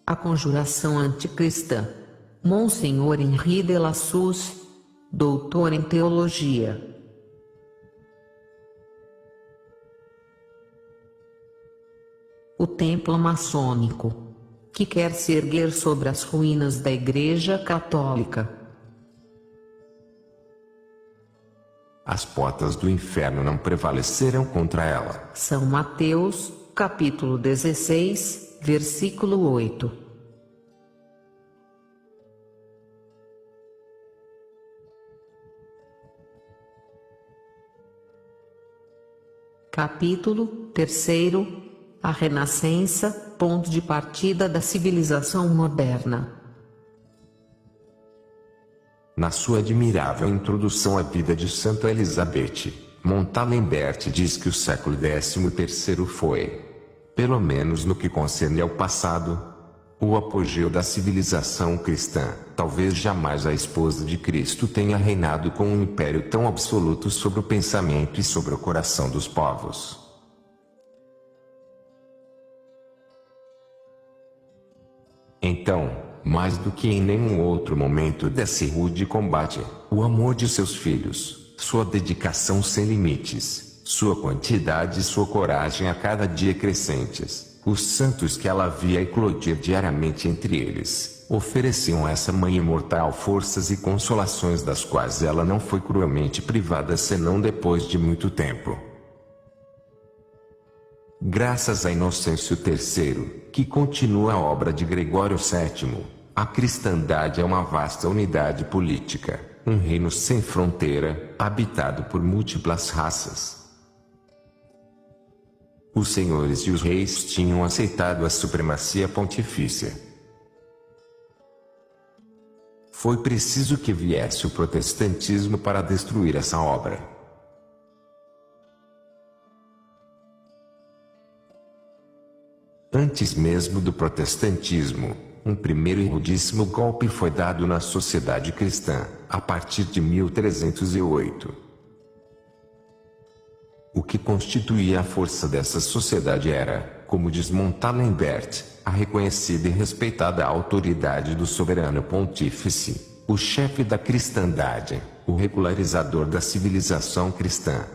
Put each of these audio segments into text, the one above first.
A conjuração anticristã. Monsenhor Henri de Lassus, doutor em teologia. O templo maçônico, que quer se erguer sobre as ruínas da Igreja Católica. As portas do inferno não prevaleceram contra ela. São Mateus, capítulo 16, versículo 8. Capítulo 3. A Renascença, ponto de partida da civilização moderna. Na sua admirável introdução à vida de Santa Elizabeth, Montalembert diz que o século XIII foi, pelo menos no que concerne ao passado, o apogeu da civilização cristã. Talvez jamais a esposa de Cristo tenha reinado com um império tão absoluto sobre o pensamento e sobre o coração dos povos. Então, mais do que em nenhum outro momento desse rude combate, o amor de seus filhos, sua dedicação sem limites, sua quantidade e sua coragem a cada dia crescentes, os santos que ela via eclodir diariamente entre eles, ofereciam a essa mãe imortal forças e consolações das quais ela não foi cruelmente privada senão depois de muito tempo. Graças a Inocêncio III, que continua a obra de Gregório VII, a cristandade é uma vasta unidade política, um reino sem fronteira, habitado por múltiplas raças. Os senhores e os reis tinham aceitado a supremacia pontifícia. Foi preciso que viesse o protestantismo para destruir essa obra. Antes mesmo do protestantismo, um primeiro e rudíssimo golpe foi dado na sociedade cristã, a partir de 1308. O que constituía a força dessa sociedade era, como diz Montalembert, a reconhecida e respeitada autoridade do soberano pontífice, o chefe da cristandade, o regularizador da civilização cristã.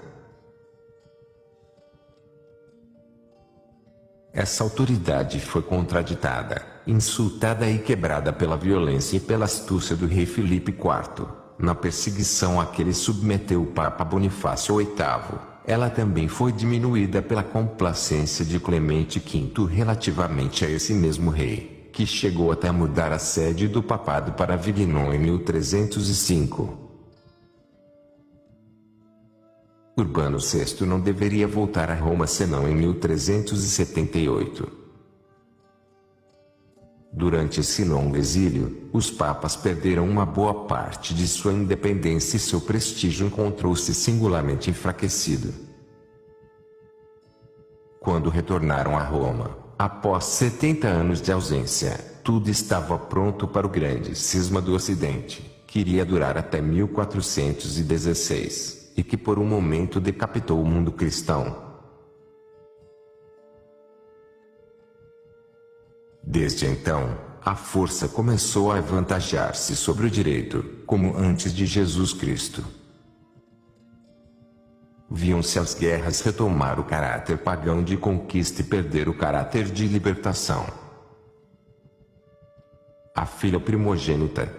Essa autoridade foi contraditada, insultada e quebrada pela violência e pela astúcia do rei Filipe IV, na perseguição a que ele submeteu o Papa Bonifácio VIII. Ela também foi diminuída pela complacência de Clemente V relativamente a esse mesmo rei, que chegou até a mudar a sede do papado para Avignon em 1305. Urbano VI não deveria voltar a Roma senão em 1378. Durante esse longo exílio, os papas perderam uma boa parte de sua independência e seu prestígio encontrou-se singularmente enfraquecido. Quando retornaram a Roma, após 70 anos de ausência, tudo estava pronto para o grande cisma do Ocidente, que iria durar até 1416, e que por um momento decapitou o mundo cristão. Desde então, a força começou a avantajar-se sobre o direito, como antes de Jesus Cristo. Viam-se as guerras retomar o caráter pagão de conquista e perder o caráter de libertação. A filha primogênita,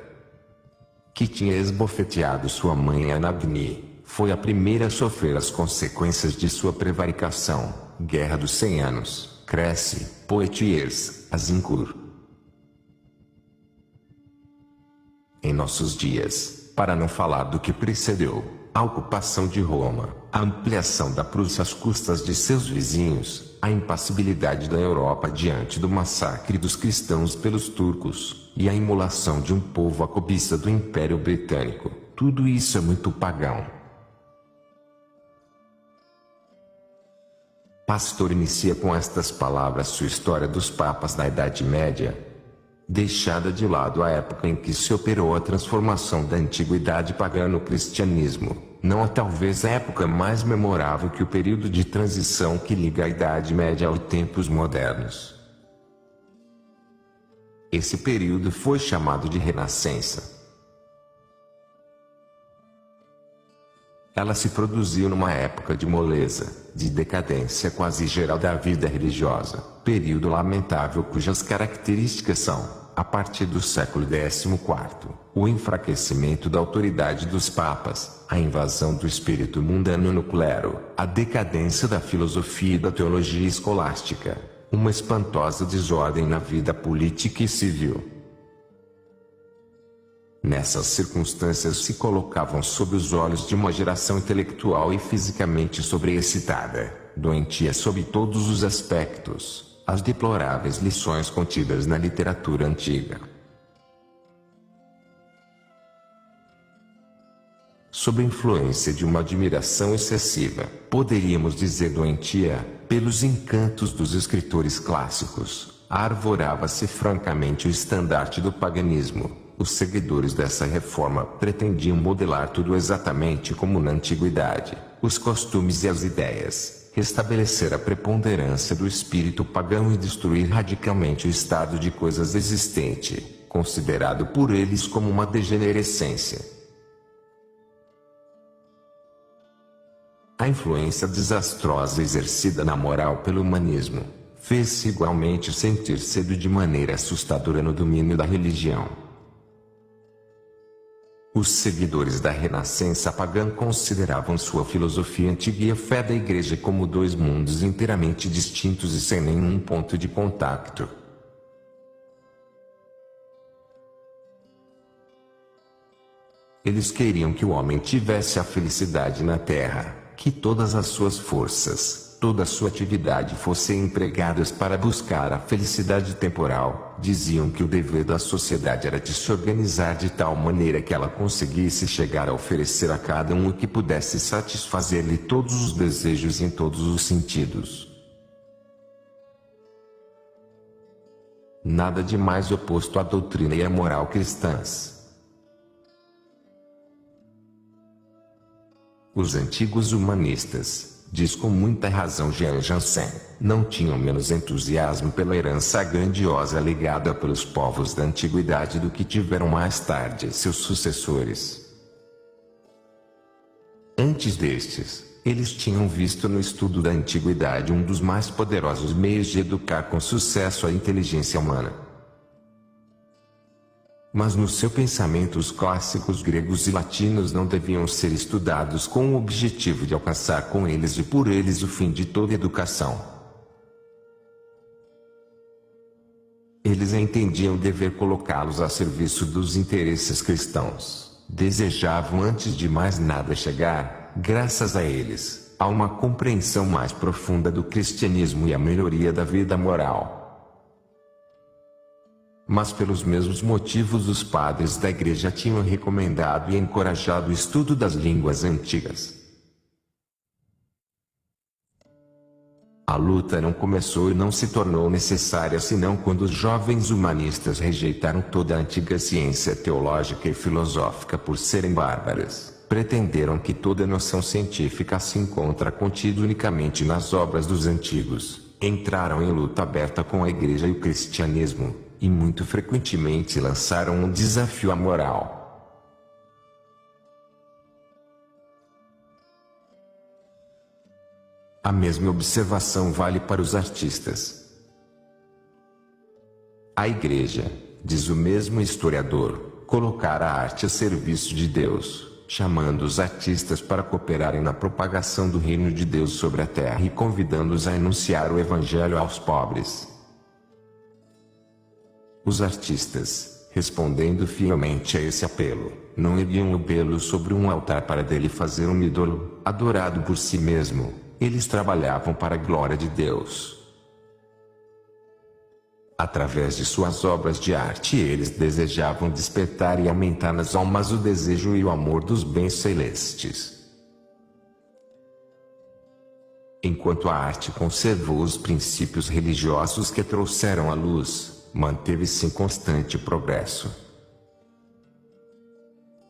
que tinha esbofeteado sua mãe Anagni, foi a primeira a sofrer as consequências de sua prevaricação. Guerra dos 100 Anos. Cresce, Poitiers, Azincourt. Em nossos dias, para não falar do que precedeu, a ocupação de Roma, a ampliação da Prússia às custas de seus vizinhos, a impassibilidade da Europa diante do massacre dos cristãos pelos turcos, e a imolação de um povo à cobiça do Império Britânico, tudo isso é muito pagão. Pastor inicia com estas palavras sua história dos papas da Idade Média, deixada de lado a época em que se operou a transformação da antiguidade pagã no cristianismo, não há talvez a época mais memorável que o período de transição que liga a Idade Média aos tempos modernos. Esse período foi chamado de Renascença. Ela se produziu numa época de moleza, de decadência quase geral da vida religiosa, período lamentável cujas características são, a partir do século XIV, o enfraquecimento da autoridade dos papas, a invasão do espírito mundano no clero, a decadência da filosofia e da teologia escolástica, uma espantosa desordem na vida política e civil. Nessas circunstâncias se colocavam sob os olhos de uma geração intelectual e fisicamente sobreexcitada, doentia sob todos os aspectos, as deploráveis lições contidas na literatura antiga. Sob a influência de uma admiração excessiva, poderíamos dizer doentia, pelos encantos dos escritores clássicos, arvorava-se francamente o estandarte do paganismo. Os seguidores dessa reforma pretendiam modelar tudo exatamente como na antiguidade, os costumes e as ideias, restabelecer a preponderância do espírito pagão e destruir radicalmente o estado de coisas existente, considerado por eles como uma degenerescência. A influência desastrosa exercida na moral pelo humanismo fez-se igualmente sentir cedo de maneira assustadora no domínio da religião. Os seguidores da Renascença pagã consideravam sua filosofia antiga e a fé da Igreja como dois mundos inteiramente distintos e sem nenhum ponto de contato. Eles queriam que o homem tivesse a felicidade na terra, que todas as suas forças, toda a sua atividade fossem empregadas para buscar a felicidade temporal. Diziam que o dever da sociedade era de se organizar de tal maneira que ela conseguisse chegar a oferecer a cada um o que pudesse satisfazer-lhe todos os desejos em todos os sentidos. Nada de mais oposto à doutrina e à moral cristãs. Os antigos humanistas, diz com muita razão Jean Jansen, não tinham menos entusiasmo pela herança grandiosa legada pelos povos da antiguidade do que tiveram mais tarde seus sucessores. Antes destes, eles tinham visto no estudo da antiguidade um dos mais poderosos meios de educar com sucesso a inteligência humana. Mas no seu pensamento os clássicos gregos e latinos não deviam ser estudados com o objetivo de alcançar com eles e por eles o fim de toda educação. Eles entendiam dever colocá-los a serviço dos interesses cristãos. Desejavam antes de mais nada chegar, graças a eles, a uma compreensão mais profunda do cristianismo e a melhoria da vida moral. Mas pelos mesmos motivos os padres da Igreja tinham recomendado e encorajado o estudo das línguas antigas. A luta não começou e não se tornou necessária senão quando os jovens humanistas rejeitaram toda a antiga ciência teológica e filosófica por serem bárbaras. Pretenderam que toda noção científica se encontra contida unicamente nas obras dos antigos. Entraram em luta aberta com a Igreja e o cristianismo. E muito frequentemente lançaram um desafio à moral. A mesma observação vale para os artistas. A Igreja, diz o mesmo historiador, colocara a arte a serviço de Deus, chamando os artistas para cooperarem na propagação do reino de Deus sobre a terra e convidando-os a anunciar o Evangelho aos pobres. Os artistas, respondendo fielmente a esse apelo, não erguiam o belo sobre um altar para dele fazer um ídolo, adorado por si mesmo. Eles trabalhavam para a glória de Deus. Através de suas obras de arte eles desejavam despertar e aumentar nas almas o desejo e o amor dos bens celestes. Enquanto a arte conservou os princípios religiosos que trouxeram a luz, manteve-se em constante progresso.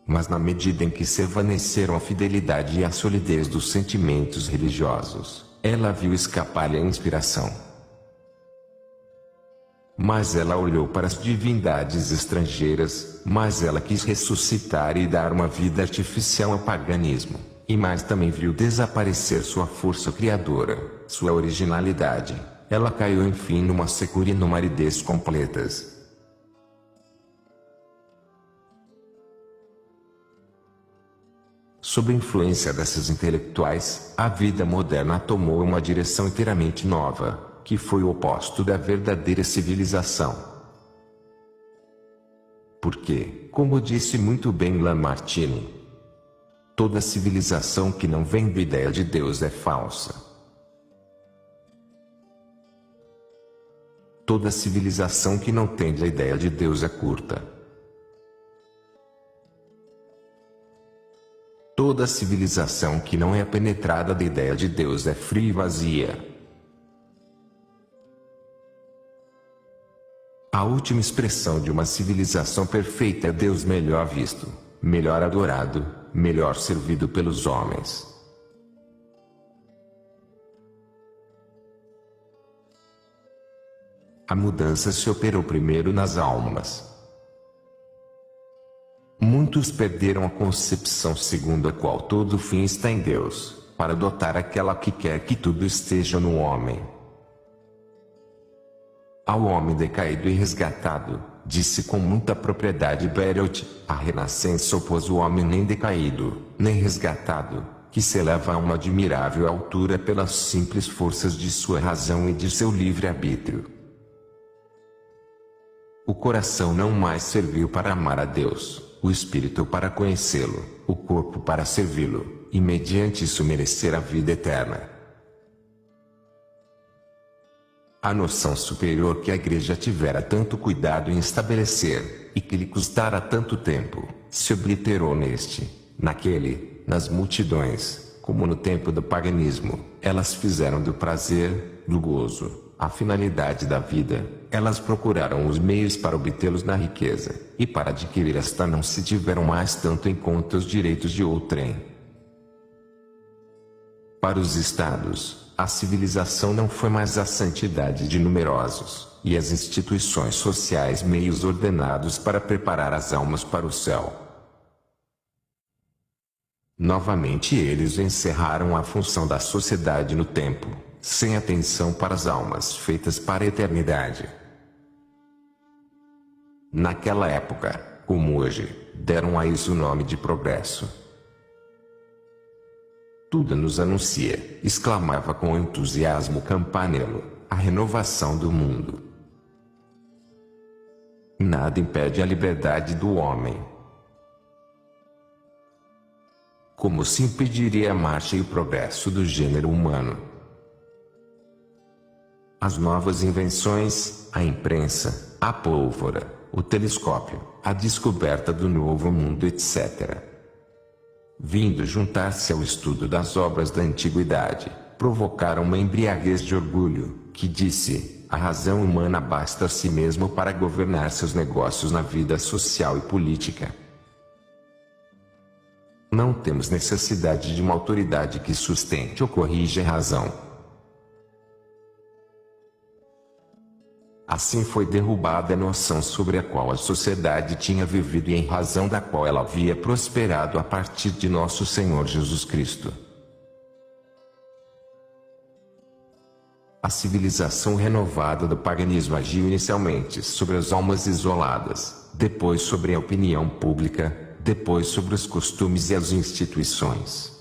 Mas na medida em que se evaneceram a fidelidade e a solidez dos sentimentos religiosos, ela viu escapar-lhe a inspiração. Mas ela olhou para as divindades estrangeiras, mas ela quis ressuscitar e dar uma vida artificial ao paganismo. E mais também viu desaparecer sua força criadora, sua originalidade. Ela caiu enfim numa secura e numa aridez completas. Sob a influência dessas intelectuais, a vida moderna tomou uma direção inteiramente nova, que foi o oposto da verdadeira civilização. Porque, como disse muito bem Lamartine, toda civilização que não vem da ideia de Deus é falsa. Toda civilização que não tem a ideia de Deus é curta. Toda civilização que não é penetrada da ideia de Deus é fria e vazia. A última expressão de uma civilização perfeita é Deus melhor visto, melhor adorado, melhor servido pelos homens. A mudança se operou primeiro nas almas. Muitos perderam a concepção segundo a qual todo fim está em Deus, para adotar aquela que quer que tudo esteja no homem. Ao homem decaído e resgatado, disse com muita propriedade Bertolt, a renascença opôs o homem nem decaído, nem resgatado, que se eleva a uma admirável altura pelas simples forças de sua razão e de seu livre-arbítrio. O coração não mais serviu para amar a Deus, o espírito para conhecê-lo, o corpo para servi-lo, e mediante isso merecer a vida eterna. A noção superior que a Igreja tivera tanto cuidado em estabelecer, e que lhe custara tanto tempo, se obliterou nas multidões, como no tempo do paganismo. Elas fizeram do prazer, do gozo, a finalidade da vida. Elas procuraram os meios para obtê-los na riqueza, e para adquirir esta não se tiveram mais tanto em conta os direitos de outrem. Para os estados, a civilização não foi mais a santidade de numerosos, e as instituições sociais meios ordenados para preparar as almas para o céu. Novamente eles encerraram a função da sociedade no tempo, sem atenção para as almas feitas para a eternidade. Naquela época, como hoje, deram a isso o nome de progresso. Tudo nos anuncia, exclamava com entusiasmo Campanello, a renovação do mundo. Nada impede a liberdade do homem. Como se impediria a marcha e o progresso do gênero humano? As novas invenções, a imprensa, a pólvora, o telescópio, a descoberta do novo mundo, etc., vindo juntar-se ao estudo das obras da antiguidade, provocaram uma embriaguez de orgulho, que disse, a razão humana basta a si mesmo para governar seus negócios na vida social e política. Não temos necessidade de uma autoridade que sustente ou corrija a razão. Assim foi derrubada a noção sobre a qual a sociedade tinha vivido e em razão da qual ela havia prosperado a partir de nosso Senhor Jesus Cristo. A civilização renovada do paganismo agiu inicialmente sobre as almas isoladas, depois sobre a opinião pública, depois sobre os costumes e as instituições.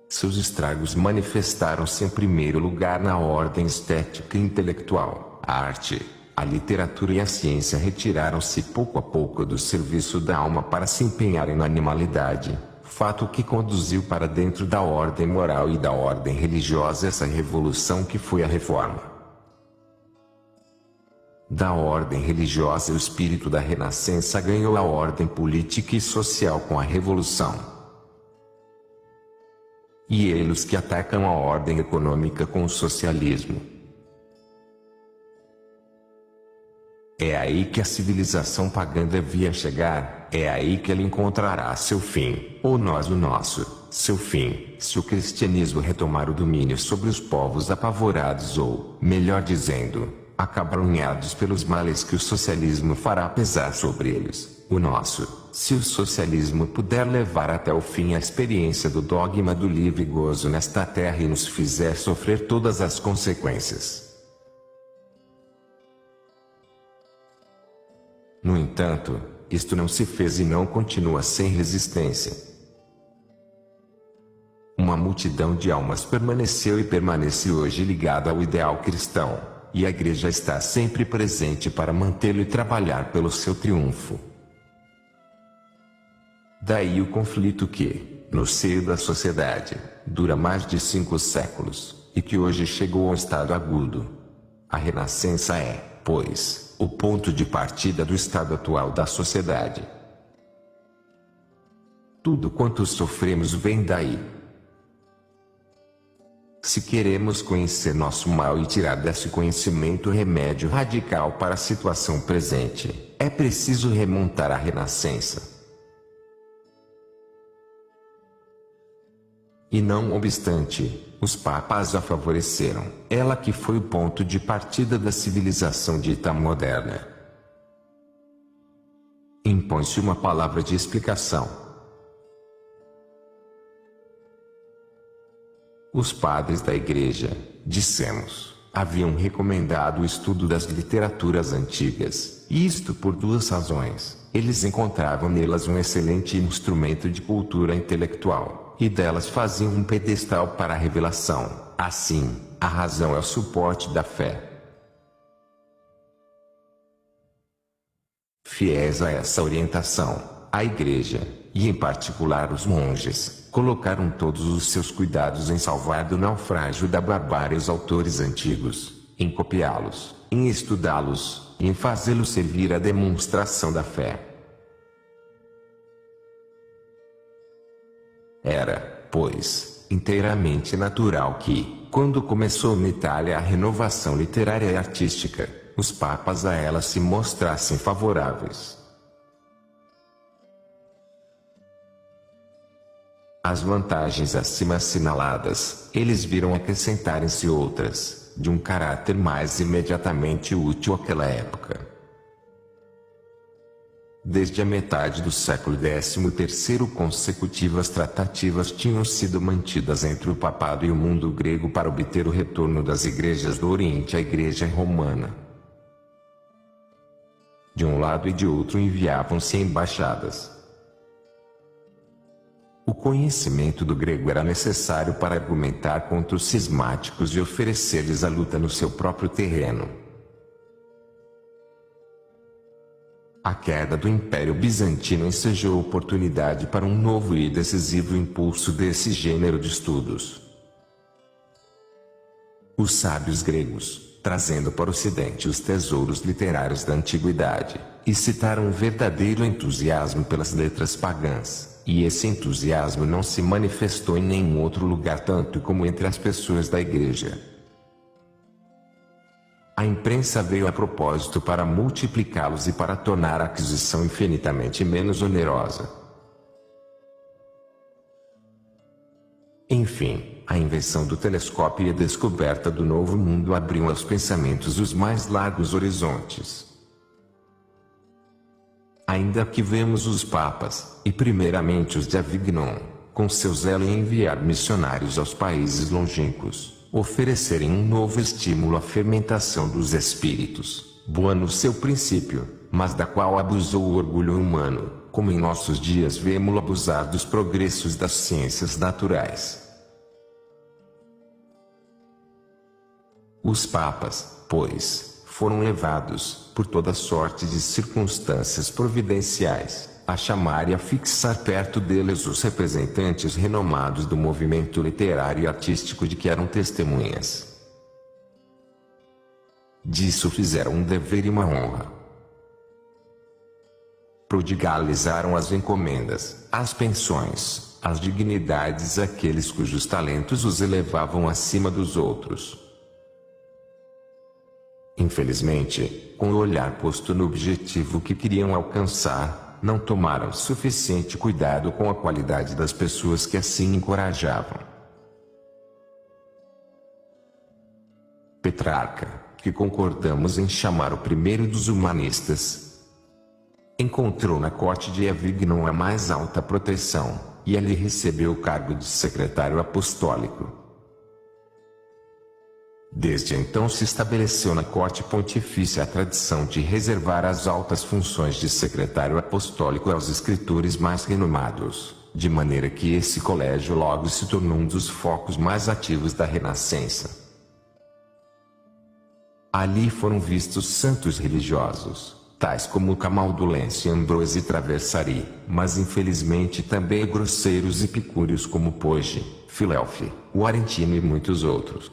Seus estragos manifestaram-se em primeiro lugar na ordem estética e intelectual. A arte, a literatura e a ciência retiraram-se pouco a pouco do serviço da alma para se empenharem na animalidade, fato que conduziu para dentro da ordem moral e da ordem religiosa essa revolução que foi a Reforma. Da ordem religiosa o espírito da Renascença ganhou a ordem política e social com a Revolução. E eles que atacam a ordem econômica com o socialismo. É aí que a civilização pagã devia chegar, é aí que ela encontrará seu fim, ou nós o nosso, seu fim, se o cristianismo retomar o domínio sobre os povos apavorados ou, melhor dizendo, acabrunhados pelos males que o socialismo fará pesar sobre eles. O nosso, se o socialismo puder levar até o fim a experiência do dogma do livre gozo nesta terra e nos fizer sofrer todas as consequências. No entanto, isto não se fez e não continua sem resistência. Uma multidão de almas permaneceu e permanece hoje ligada ao ideal cristão, e a Igreja está sempre presente para mantê-lo e trabalhar pelo seu triunfo. Daí o conflito que, no seio da sociedade, dura mais de 5 séculos, e que hoje chegou ao estado agudo. A renascença é, pois, o ponto de partida do estado atual da sociedade. Tudo quanto sofremos vem daí. Se queremos conhecer nosso mal e tirar desse conhecimento remédio radical para a situação presente, é preciso remontar à renascença. E não obstante, os papas a favoreceram, ela que foi o ponto de partida da civilização dita moderna. Impõe-se uma palavra de explicação. Os padres da Igreja, dissemos, haviam recomendado o estudo das literaturas antigas, e isto por 2 razões. Eles encontravam nelas um excelente instrumento de cultura intelectual, e delas faziam um pedestal para a revelação. Assim, a razão é o suporte da fé. Fiéis a essa orientação, a Igreja, e em particular os monges, colocaram todos os seus cuidados em salvar do naufrágio da barbárie os autores antigos, em copiá-los, em estudá-los, e em fazê-los servir à demonstração da fé. Era, pois, inteiramente natural que, quando começou na Itália a renovação literária e artística, os papas a ela se mostrassem favoráveis. As vantagens acima assinaladas, eles viram acrescentarem-se outras, de um caráter mais imediatamente útil àquela época. Desde a metade do século XIII consecutivas tratativas tinham sido mantidas entre o papado e o mundo grego para obter o retorno das igrejas do Oriente à Igreja Romana. De um lado e de outro enviavam-se embaixadas. O conhecimento do grego era necessário para argumentar contra os cismáticos e oferecer-lhes a luta no seu próprio terreno. A queda do Império Bizantino ensejou oportunidade para um novo e decisivo impulso desse gênero de estudos. Os sábios gregos, trazendo para o Ocidente os tesouros literários da antiguidade, excitaram um verdadeiro entusiasmo pelas letras pagãs. E esse entusiasmo não se manifestou em nenhum outro lugar tanto como entre as pessoas da Igreja. A imprensa veio a propósito para multiplicá-los e para tornar a aquisição infinitamente menos onerosa. Enfim, a invenção do telescópio e a descoberta do novo mundo abriam aos pensamentos os mais largos horizontes. Ainda que vemos os papas, e primeiramente os de Avignon, com seu zelo em enviar missionários aos países longínquos, oferecerem um novo estímulo à fermentação dos espíritos, boa no seu princípio, mas da qual abusou o orgulho humano, como em nossos dias vemo-lo abusar dos progressos das ciências naturais. Os papas, pois, foram levados, por toda sorte de circunstâncias providenciais, a chamar e a fixar perto deles os representantes renomados do movimento literário e artístico de que eram testemunhas. Disso fizeram um dever e uma honra. Prodigalizaram as encomendas, as pensões, as dignidades àqueles cujos talentos os elevavam acima dos outros. Infelizmente, com o olhar posto no objetivo que queriam alcançar, não tomaram suficiente cuidado com a qualidade das pessoas que assim encorajavam. Petrarca, que concordamos em chamar o primeiro dos humanistas. Encontrou na corte de Avignon a mais alta proteção, e ali recebeu o cargo de secretário apostólico. Desde então se estabeleceu na corte pontifícia a tradição de reservar as altas funções de secretário apostólico aos escritores mais renomados, de maneira que esse colégio logo se tornou um dos focos mais ativos da Renascença. Ali foram vistos santos religiosos, tais como Camaldolêncio e Ambroise Traversari, mas infelizmente também grosseiros e epicúreos como Poge, Filelfe, Warentino e muitos outros.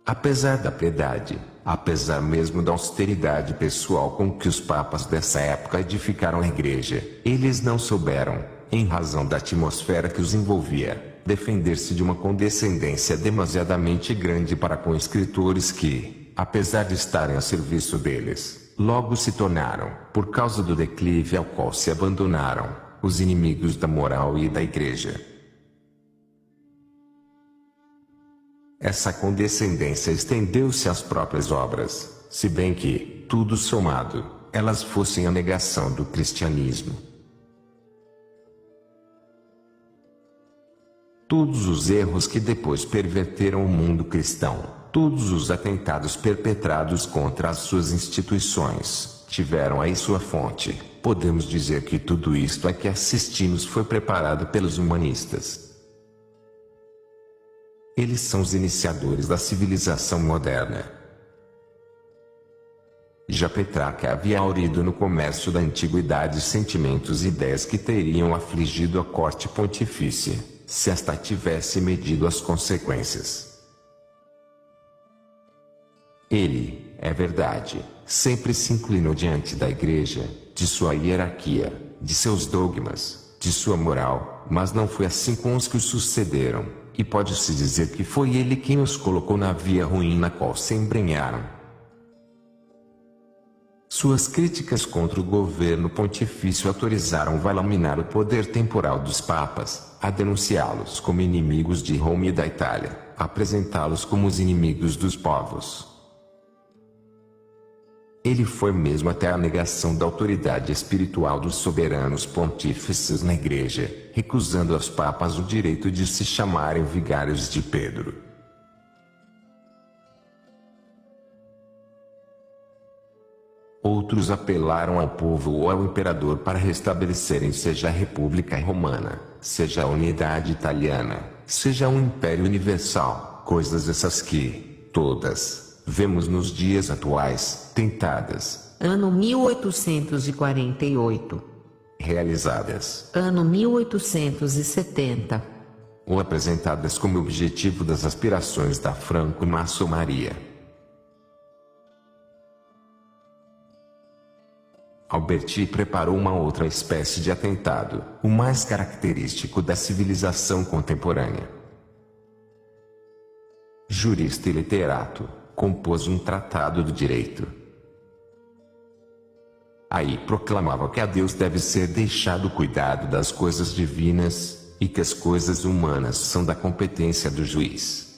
Apesar da piedade, apesar mesmo da austeridade pessoal com que os papas dessa época edificaram a igreja, eles não souberam, em razão da atmosfera que os envolvia, defender-se de uma condescendência demasiadamente grande para com escritores que, apesar de estarem a serviço deles, logo se tornaram, por causa do declive ao qual se abandonaram, os inimigos da moral e da igreja. Essa condescendência estendeu-se às próprias obras, se bem que, tudo somado, elas fossem a negação do cristianismo. Todos os erros que depois perverteram o mundo cristão, todos os atentados perpetrados contra as suas instituições, tiveram aí sua fonte. Podemos dizer que tudo isto a que assistimos foi preparado pelos humanistas. Eles são os iniciadores da civilização moderna. Já Petrarca havia aurido no comércio da antiguidade sentimentos e ideias que teriam afligido a corte pontifícia, se esta tivesse medido as consequências. Ele, é verdade, sempre se inclinou diante da igreja, de sua hierarquia, de seus dogmas, de sua moral, mas não foi assim com os que o sucederam. E pode-se dizer que foi ele quem os colocou na via ruim na qual se embrenharam. Suas críticas contra o governo pontifício autorizaram-o a laminar o poder temporal dos papas, a denunciá-los como inimigos de Roma e da Itália, a apresentá-los como os inimigos dos povos. Ele foi mesmo até a negação da autoridade espiritual dos soberanos pontífices na igreja, recusando aos papas o direito de se chamarem vigários de Pedro. Outros apelaram ao povo ou ao imperador para restabelecerem seja a República Romana, seja a unidade italiana, seja um império universal, coisas essas que, todas, vemos nos dias atuais, tentadas. Ano 1848. Realizadas. Ano 1870. Ou apresentadas como objetivo das aspirações da franco-maçonaria. Alberti preparou uma outra espécie de atentado, o mais característico da civilização contemporânea. Jurista e literato, compôs um tratado do direito. Aí proclamava que a Deus deve ser deixado o cuidado das coisas divinas, e que as coisas humanas são da competência do juiz.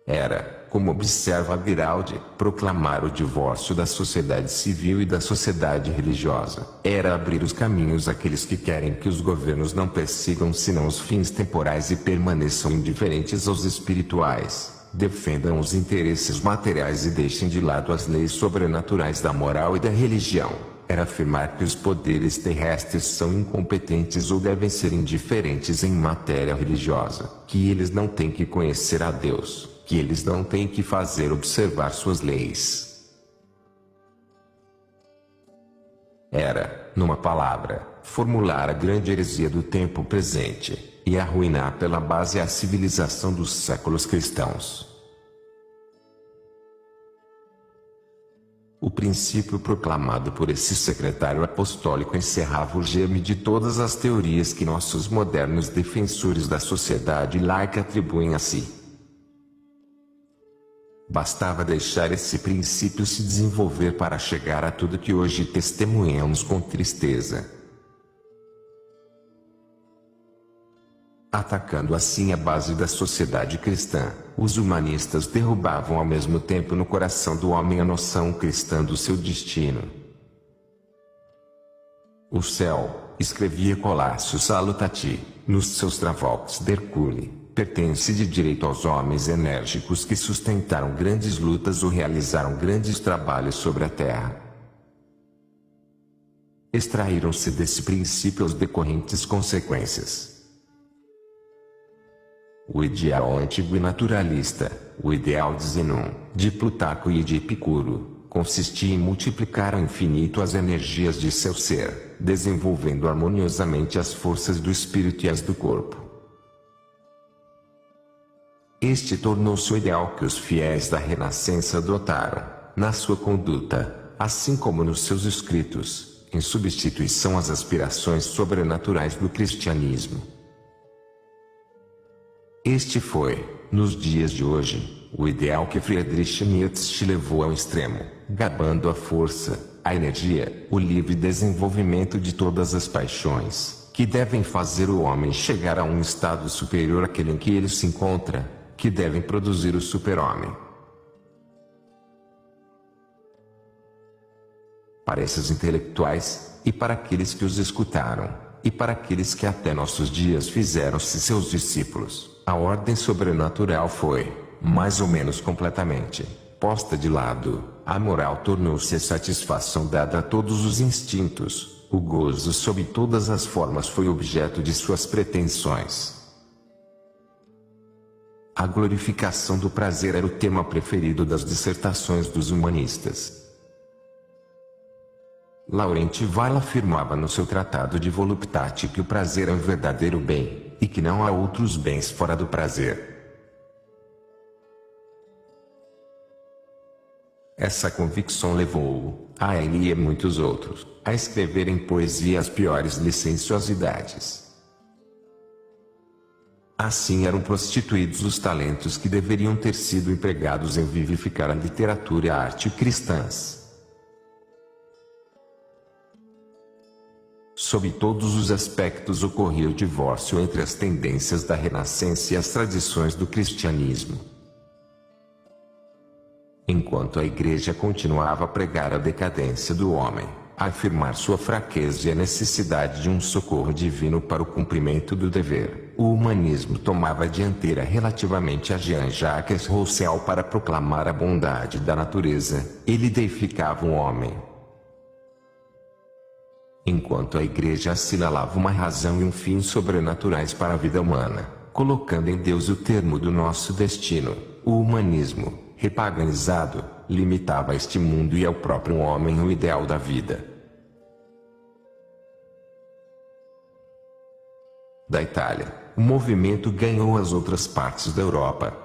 Era, como observa Guiraldi, proclamar o divórcio da sociedade civil e da sociedade religiosa. Era abrir os caminhos àqueles que querem que os governos não persigam senão os fins temporais e permaneçam indiferentes aos espirituais, defendam os interesses materiais e deixem de lado as leis sobrenaturais da moral e da religião. Era afirmar que os poderes terrestres são incompetentes ou devem ser indiferentes em matéria religiosa, que eles não têm que conhecer a Deus, que eles não têm que fazer observar suas leis. Era, numa palavra, formular a grande heresia do tempo presente, e arruinar pela base a civilização dos séculos cristãos. O princípio proclamado por esse secretário apostólico encerrava o germe de todas as teorias que nossos modernos defensores da sociedade laica atribuem a si. Bastava deixar esse princípio se desenvolver para chegar a tudo que hoje testemunhamos com tristeza. Atacando assim a base da sociedade cristã, os humanistas derrubavam ao mesmo tempo no coração do homem a noção cristã do seu destino. O céu, escrevia Colácio Salutati, nos seus Travolts d'Hercule, pertence de direito aos homens enérgicos que sustentaram grandes lutas ou realizaram grandes trabalhos sobre a terra. Extraíram-se desse princípio as decorrentes consequências. O ideal antigo e naturalista, o ideal de Zenon, de Plutarco e de Epicuro, consistia em multiplicar ao infinito as energias de seu ser, desenvolvendo harmoniosamente as forças do espírito e as do corpo. Este tornou-se o ideal que os fiéis da Renascença adotaram, na sua conduta, assim como nos seus escritos, em substituição às aspirações sobrenaturais do cristianismo. Este foi, nos dias de hoje, o ideal que Friedrich Nietzsche levou ao extremo, gabando a força, a energia, o livre desenvolvimento de todas as paixões, que devem fazer o homem chegar a um estado superior àquele em que ele se encontra, que devem produzir o super-homem. Para esses intelectuais, e para aqueles que os escutaram, e para aqueles que até nossos dias fizeram-se seus discípulos, a ordem sobrenatural foi, mais ou menos completamente, posta de lado. A moral tornou-se a satisfação dada a todos os instintos. O gozo sob todas as formas foi objeto de suas pretensões. A glorificação do prazer era o tema preferido das dissertações dos humanistas. Laurent Weil afirmava no seu tratado de Voluptate que o prazer é um verdadeiro bem, e que não há outros bens fora do prazer. Essa convicção levou-o, a ele e a muitos outros, a escrever em poesia as piores licenciosidades. Assim eram prostituídos os talentos que deveriam ter sido empregados em vivificar a literatura e a arte cristãs. Sob todos os aspectos ocorria o divórcio entre as tendências da Renascença e as tradições do cristianismo. Enquanto a Igreja continuava a pregar a decadência do homem, a afirmar sua fraqueza e a necessidade de um socorro divino para o cumprimento do dever, o humanismo tomava a dianteira relativamente a Jean-Jacques Rousseau para proclamar a bondade da natureza. Ele deificava o homem. Enquanto a Igreja assinalava uma razão e um fim sobrenaturais para a vida humana, colocando em Deus o termo do nosso destino, o humanismo, repaganizado, limitava a este mundo e ao próprio homem o ideal da vida. Da Itália, o movimento ganhou as outras partes da Europa.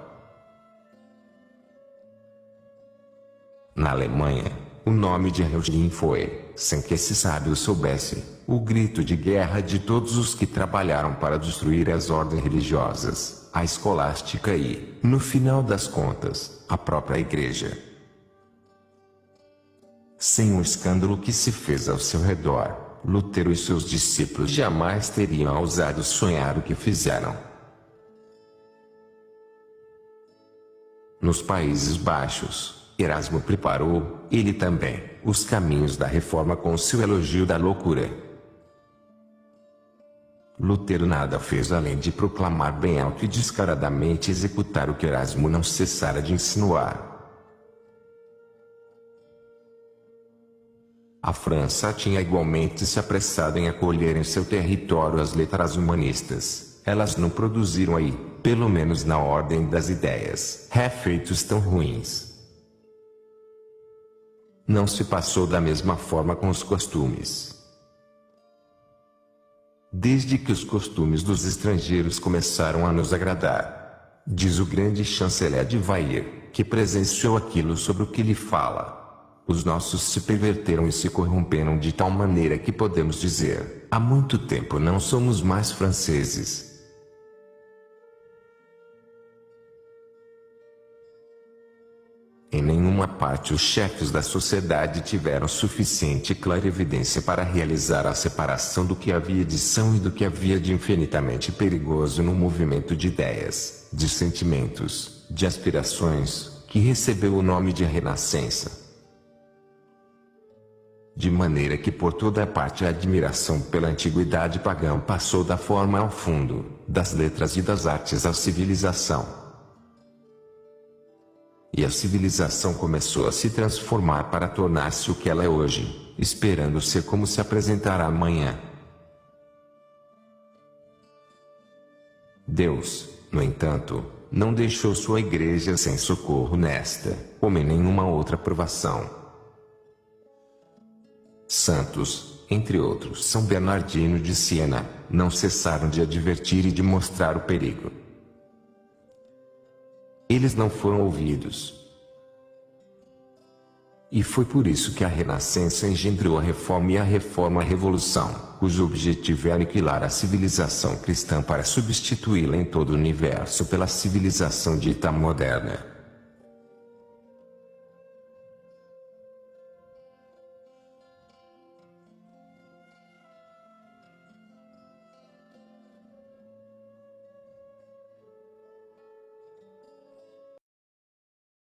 Na Alemanha, o nome de Hegel foi, sem que esse sábio soubesse, o grito de guerra de todos os que trabalharam para destruir as ordens religiosas, a escolástica e, no final das contas, a própria Igreja. Sem o escândalo que se fez ao seu redor, Lutero e seus discípulos jamais teriam ousado sonhar o que fizeram. Nos Países Baixos, Erasmo preparou, ele também, os caminhos da reforma com seu elogio da loucura. Lutero nada fez além de proclamar bem alto e descaradamente executar o que Erasmo não cessara de insinuar. A França tinha igualmente se apressado em acolher em seu território as letras humanistas. Elas não produziram aí, pelo menos na ordem das ideias, efeitos tão ruins. Não se passou da mesma forma com os costumes. Desde que os costumes dos estrangeiros começaram a nos agradar, diz o grande chanceler de Weyer, que presenciou aquilo sobre o que lhe fala, os nossos se perverteram e se corromperam de tal maneira que podemos dizer, há muito tempo não somos mais franceses. Em nenhuma parte os chefes da sociedade tiveram suficiente clarividência para realizar a separação do que havia de são e do que havia de infinitamente perigoso no movimento de ideias, de sentimentos, de aspirações, que recebeu o nome de renascença. De maneira que por toda parte a admiração pela antiguidade pagã passou da forma ao fundo, das letras e das artes à civilização. E a civilização começou a se transformar para tornar-se o que ela é hoje, esperando ser como se apresentará amanhã. Deus, no entanto, não deixou sua igreja sem socorro nesta, como em nenhuma outra provação. Santos, entre outros São Bernardino de Siena, não cessaram de advertir e de mostrar o perigo. Eles não foram ouvidos. E foi por isso que a Renascença engendrou a Reforma e a Reforma a Revolução, cujo objetivo é aniquilar a civilização cristã para substituí-la em todo o universo pela civilização dita moderna.